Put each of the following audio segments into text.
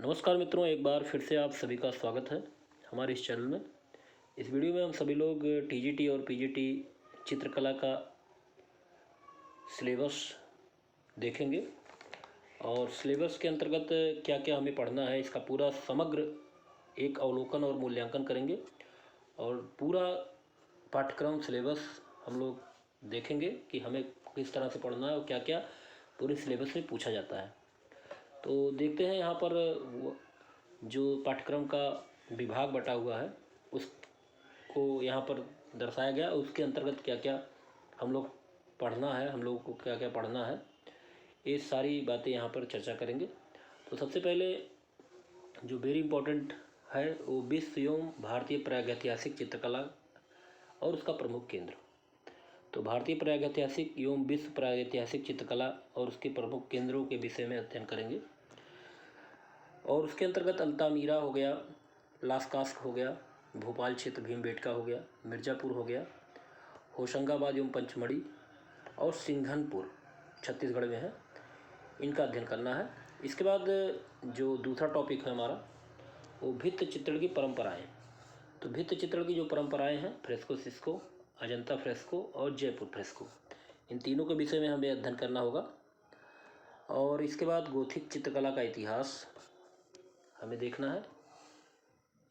नमस्कार मित्रों, एक बार फिर से आप सभी का स्वागत है हमारे इस चैनल में। इस वीडियो में हम सभी लोग टीजीटी और पीजीटी चित्रकला का सिलेबस देखेंगे और सिलेबस के अंतर्गत क्या क्या हमें पढ़ना है, इसका पूरा समग्र एक अवलोकन और मूल्यांकन करेंगे और पूरा पाठ्यक्रम सिलेबस हम लोग देखेंगे कि हमें किस तरह से पढ़ना है और क्या क्या पूरे सिलेबस में पूछा जाता है। तो देखते हैं यहाँ पर जो पाठ्यक्रम का विभाग बटा हुआ है उसको यहाँ पर दर्शाया गया, उसके अंतर्गत क्या क्या हम लोग पढ़ना है, हम लोगों को क्या क्या पढ़ना है, ये सारी बातें यहाँ पर चर्चा करेंगे। तो सबसे पहले जो वेरी इम्पोर्टेंट है वो विश्व एवं भारतीय प्रागैतिहासिक चित्रकला और उसका प्रमुख केंद्र। तो भारतीय प्रागैतिहासिक एवं विश्व प्रागैतिहासिक चित्रकला और उसके प्रमुख केंद्रों के विषय में अध्ययन करेंगे और उसके अंतर्गत अल्तामीरा हो गया, लास्कास्क हो गया, भोपाल क्षेत्र भीमबेटका हो गया, मिर्ज़ापुर हो गया, होशंगाबाद एवं पंचमढ़ी और सिंघनपुर छत्तीसगढ़ में है, इनका अध्ययन करना है। इसके बाद जो दूसरा टॉपिक है हमारा वो भित्ति चित्रण की परंपराएं। तो भित्ति चित्रण की जो परंपराएं हैं, फ्रेस्को सिस्को, अजंता फ्रेस्को और जयपुर फ्रेस्को, इन तीनों के विषय में हमें अध्ययन करना होगा। और इसके बाद गोथिक चित्रकला का इतिहास हमें देखना है।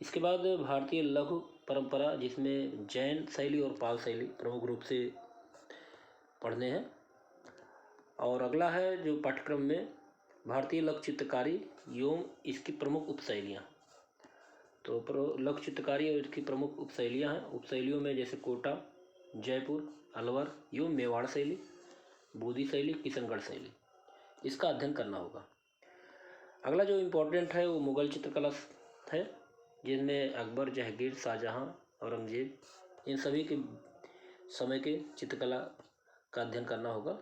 इसके बाद भारतीय लघु परंपरा, जिसमें जैन शैली और पाल शैली प्रमुख रूप से पढ़ने हैं। और अगला है जो पाठ्यक्रम में भारतीय लघु चित्रकारी एवं इसकी प्रमुख उपशैलियाँ। तो लघु चित्रकारी और इसकी प्रमुख उपशैलियाँ हैं। उपशैलियों में जैसे कोटा, जयपुर, अलवर एवं मेवाड़ शैली, बूदी शैली, किशनगढ़ शैली, इसका अध्ययन करना होगा। अगला जो इम्पोर्टेंट है वो मुग़ल चित्रकला है, जिनमें अकबर, जहांगीर, शाहजहां, औरंगजेब, इन सभी के समय के चित्रकला का अध्ययन करना होगा।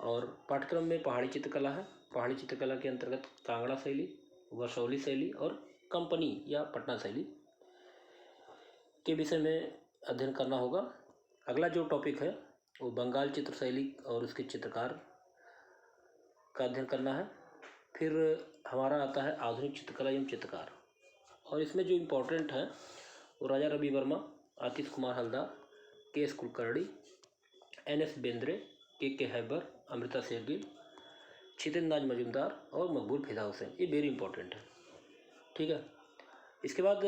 और पाठ्यक्रम में पहाड़ी चित्रकला है। पहाड़ी चित्रकला के अंतर्गत कांगड़ा शैली, वर्षौली शैली और कंपनी या पटना शैली के विषय में अध्ययन करना होगा। अगला जो टॉपिक है वो बंगाल चित्र शैली और उसके चित्रकार का अध्ययन करना है। फिर हमारा आता है आधुनिक चित्रकला एवं चित्रकार, और इसमें जो इम्पोर्टेंट है वो राजा रवि वर्मा, आतिश Kumar Haldar, K S Kulkarni, N S Bendre, K Hebbar, Amrita Shergill, छितेंद्र नाज मजूमदार और मकबूल फिदा हुसैन, ये वेरी इंपॉर्टेंट है। ठीक है। इसके बाद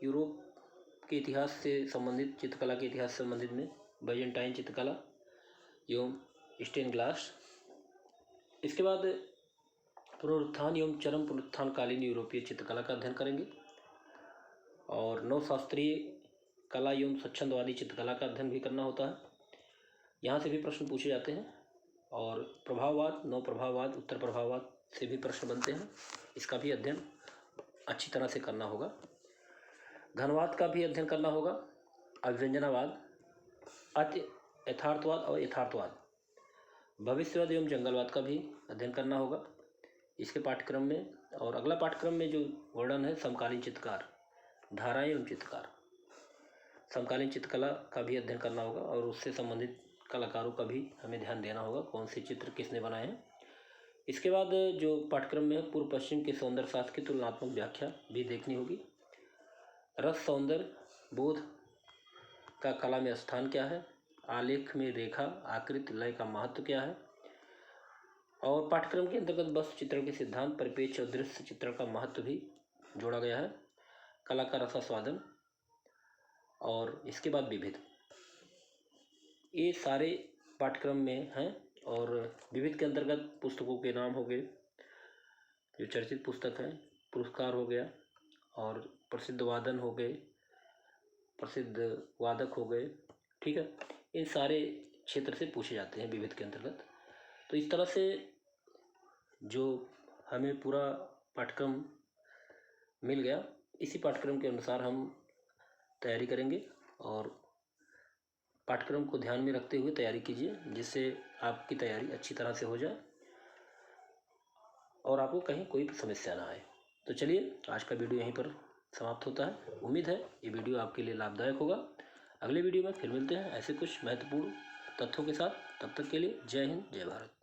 यूरोप के इतिहास से संबंधित, चित्रकला के इतिहास से संबंधित में बाइजेंटाइन चित्रकला एवं स्टेन ग्लास। इसके बाद पुनरुत्थान एवं चरम पुनरुत्थान कालीन यूरोपीय चित्रकला का अध्ययन करेंगे और नवशास्त्रीय कला एवं स्वच्छंदवादी चित्रकला का अध्ययन भी करना होता है। यहाँ से भी प्रश्न पूछे जाते हैं। और प्रभाववाद, नव प्रभाववाद, उत्तर प्रभाववाद से भी प्रश्न बनते हैं, इसका भी अध्ययन अच्छी तरह से करना होगा। घनवाद का भी अध्ययन करना होगा, अभिव्यंजनावाद, अति यथार्थवाद और यथार्थवाद, भविष्यवाद एवं जंगलवाद का भी अध्ययन करना होगा इसके पाठ्यक्रम में। और अगला पाठ्यक्रम में जो वर्णन है समकालीन चित्रकार, धाराएं एवं चित्रकार, समकालीन चित्रकला का भी अध्ययन करना होगा और उससे संबंधित कलाकारों का भी हमें ध्यान देना होगा, कौन से चित्र किसने बनाए हैं। इसके बाद जो पाठ्यक्रम में पूर्व पश्चिम के सौंदर्य शास्त्र की तुलनात्मक व्याख्या भी देखनी होगी। रस, सौंदर्य, बोध का कला में स्थान क्या है, आलेख में रेखा, आकृति, लय का महत्व क्या है। और पाठ्यक्रम के अंतर्गत वस्तु चित्रण के सिद्धांत, परिप्रेक्ष्य और दृश्य चित्रण का महत्व भी जोड़ा गया है। कला का रसास्वादन और इसके बाद विविध, ये सारे पाठ्यक्रम में हैं। और विविध के अंतर्गत पुस्तकों के नाम हो गए, जो चर्चित पुस्तक हैं, पुरस्कार हो गया और प्रसिद्ध वादन हो गए, प्रसिद्ध वादक हो गए। ठीक है, इन सारे क्षेत्र से पूछे जाते हैं विविध के अंतर्गत। तो इस तरह से जो हमें पूरा पाठ्यक्रम मिल गया, इसी पाठ्यक्रम के अनुसार हम तैयारी करेंगे और पाठ्यक्रम को ध्यान में रखते हुए तैयारी कीजिए, जिससे आपकी तैयारी अच्छी तरह से हो जाए और आपको कहीं कोई समस्या ना आए। तो चलिए, आज का वीडियो यहीं पर समाप्त होता है। उम्मीद है ये वीडियो आपके लिए लाभदायक होगा। अगले वीडियो में फिर मिलते हैं ऐसे कुछ महत्वपूर्ण तथ्यों के साथ। तब तक के लिए जय हिंद, जय भारत।